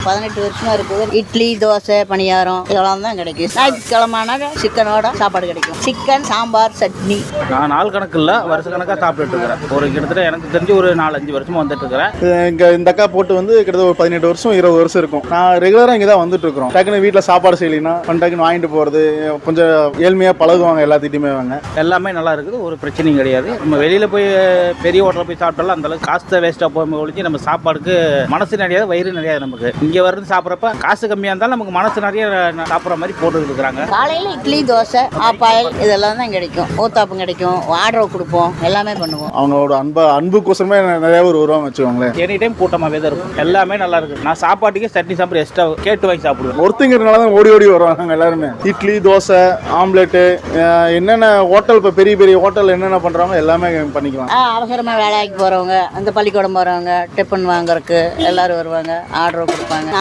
18 வருஷமா இருக்குது. இட்லி, தோசை, பணியாரம் இதெல்லாம் தான் கிடைக்கும். ஞாயிற்றுக்கிழமைனா சிக்கனோட சாப்பாடு கிடைக்கும். சிக்கன், சாம்பார், சட்னி. நான் நாள் கணக்கு இல்லை, வருஷ கணக்காக சாப்பிட்டுட்டு இருக்கிறேன். ஒரு கிட்டத்தட்ட எனக்கு தெரிஞ்சு ஒரு 4-5 வருஷமா வந்துட்டு இருக்கிறேன். இங்கே இந்த அக்கா போட்டு வந்து கிட்டத்தட்ட ஒரு 18 வருஷம் 20 வருஷம் இருக்கும். நான் ரெகுலராக இங்கே தான் வந்துட்டு இருக்கிறோம். டக்குன்னு வீட்டில் சாப்பாடு செய்யலைன்னா டக்குன்னு வாங்கிட்டு போகிறது, கொஞ்சம் ஏழ்மையாக பழகுவாங்க எல்லாத்திட்டையுமே வாங்க. எல்லாமே நல்லா இருக்குது, ஒரு பிரச்சனையும் கிடையாது. நம்ம வெளியில் போய் பெரிய ஹோட்டலில் போய் சாப்பிட்டாலும் அந்த அளவுக்கு காசு வேஸ்ட்டாக போகாமல் ஒழிச்சு நம்ம சாப்பாடுக்கு மனசு நிறையாது, வயிறு நிறையாது. நமக்கு இங்கே வந்து சாப்பிட்றப்ப காசு கம்மியாக இருந்தாலும் நமக்கு மனசு நிறைய சாப்பிட்ற மாதிரி போட்டு இருக்கிறாங்க. காலையில் இட்லி, தோசை, ஆப்பாயில் இதெல்லாம் தான் கிடைக்கும். ஊத்தாப்பம் கிடைக்கும், ஆர்டர் கொடுப்போம், எல்லாமே பண்ணுவோம். அவங்களோட அன்புக்கோசரமே நிறைய ஒரு வருவாங்க வச்சுக்கோங்களேன். எனி டைம் கூட்டமாகவே தான் இருக்கும். எல்லாமே நல்லா இருக்குது. நான் சாப்பாட்டுக்கே சட்னி சாப்பிட்டு எக்ஸ்ட்ரா கேட்டு வாங்கி சாப்பிடுவேன். ஒருத்தங்கிறதுனால தான் ஓடி வருவாங்க எல்லாருமே. இட்லி, தோசை, ஆம்லெட்டு, என்னென்ன ஹோட்டல் இப்போ பெரிய பெரிய ஹோட்டல் என்னென்ன பண்ணுறாங்க எல்லாமே பண்ணிக்கலாம். அவசரமாக வேலைக்கு போகிறவங்க, அந்த பள்ளிக்கூடம் போகிறவங்க, டிஃபன் வாங்குறதுக்கு எல்லாரும் வருவாங்க, ஆர்டர் கொடுப்பாங்க.